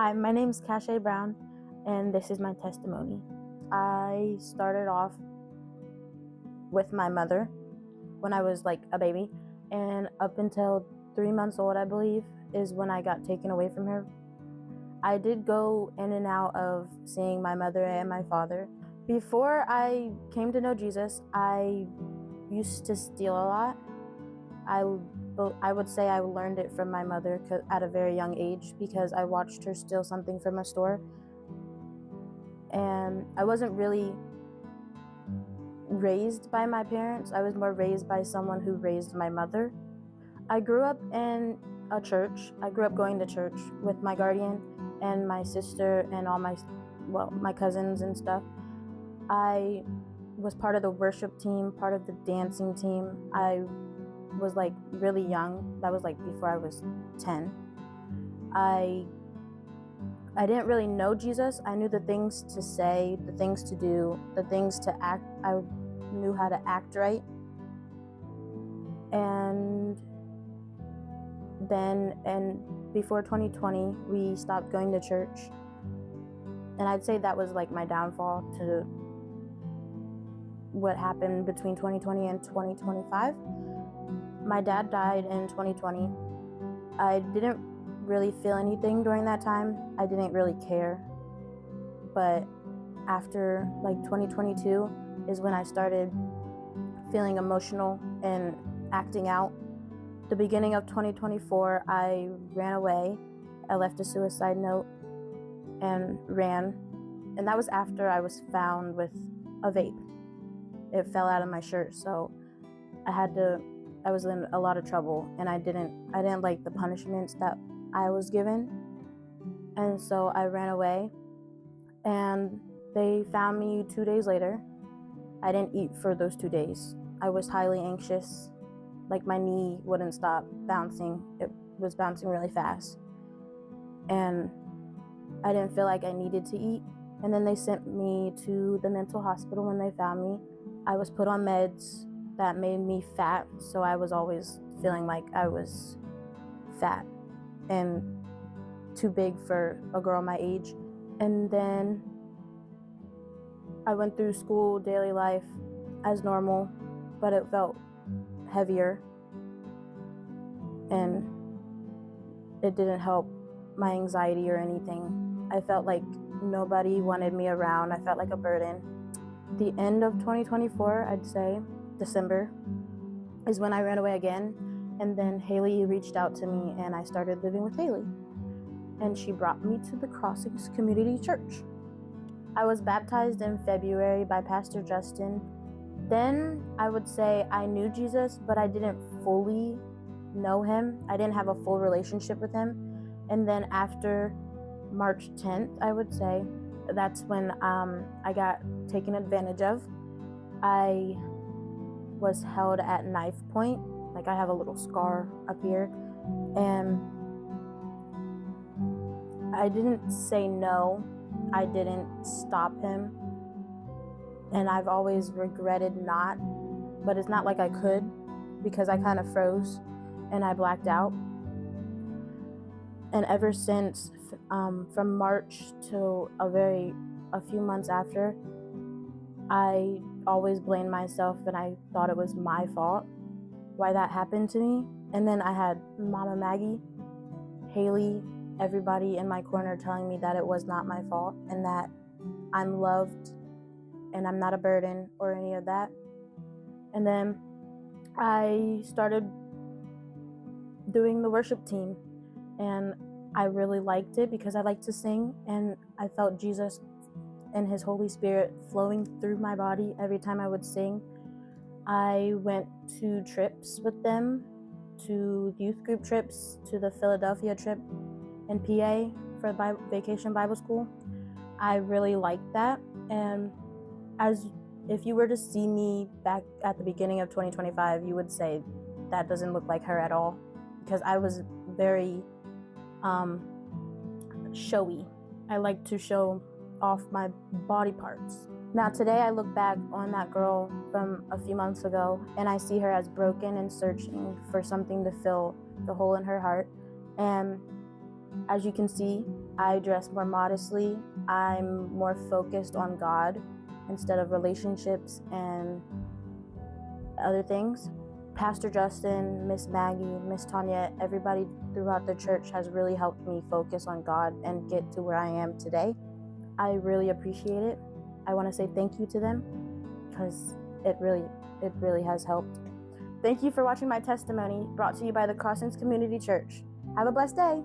Hi, my name is Cashay Brown, and this is my testimony. I started off with my mother when I was like a baby, and up until 3 months old, I believe, is when I got taken away from her. I did go in and out of seeing my mother and my father. Before I came to know Jesus, I used to steal a lot. I would say I learned it from my mother at a very young age because I watched her steal something from a store. And I wasn't really raised by my parents. I was more raised by someone who raised my mother. I grew up in a church. I grew up going to church with my guardian and my sister and all my cousins and stuff. I was part of the worship team, part of the dancing team. I was like really young. That was like before I was 10. I didn't really know Jesus. I knew the things to say, the things to do, the things to act. I knew how to act right. And before 2020, we stopped going to church. And I'd say that was like my downfall to what happened between 2020 and 2025. My dad died in 2020. I didn't really feel anything during that time. I didn't really care. But after like 2022 is when I started feeling emotional and acting out. The beginning of 2024, I ran away. I left a suicide note and ran. And that was after I was found with a vape. It fell out of my shirt, so I was in a lot of trouble, and I didn't like the punishments that I was given. And so I ran away, and they found me 2 days later. I didn't eat for those 2 days. I was highly anxious. Like my knee wouldn't stop bouncing. It was bouncing really fast. And I didn't feel like I needed to eat. And then they sent me to the mental hospital when they found me. I was put on meds that made me fat, so I was always feeling like I was fat and too big for a girl my age. And then I went through school, daily life as normal, but it felt heavier, and it didn't help my anxiety or anything. I felt like nobody wanted me around. I felt like a burden. The end of 2024, I'd say, December, is when I ran away again. And then Haley reached out to me, and I started living with Haley. And she brought me to the Crossings Community Church. I was baptized in February by Pastor Justin. Then I would say I knew Jesus, but I didn't fully know him. I didn't have a full relationship with him. And then after March 10th, I would say, that's when I got taken advantage of. I was held at knife point. Like I have a little scar up here. And I didn't say no. I didn't stop him. And I've always regretted not, but it's not like I could, because I kind of froze and I blacked out. And ever since, from March to a few months after, I always blamed myself, and I thought it was my fault why that happened to me. And then I had Mama Maggie, Haley, everybody in my corner telling me that it was not my fault and that I'm loved and I'm not a burden or any of that. And then I started doing the worship team, and I really liked it because I like to sing, and I felt Jesus and his Holy Spirit flowing through my body every time I would sing. I went to trips with them, to youth group trips, to the Philadelphia trip in PA for Vacation Bible School. I really liked that. And if you were to see me back at the beginning of 2025, you would say that doesn't look like her at all, because I was very showy. I like to show off my body parts. Now today I look back on that girl from a few months ago, and I see her as broken and searching for something to fill the hole in her heart. And as you can see, I dress more modestly. I'm more focused on God instead of relationships and other things. Pastor Justin, Miss Maggie, Miss Tanya, everybody throughout the church has really helped me focus on God and get to where I am today. I really appreciate it. I want to say thank you to them because it really has helped. Thank you for watching my testimony, brought to you by the Crossings Community Church. Have a blessed day.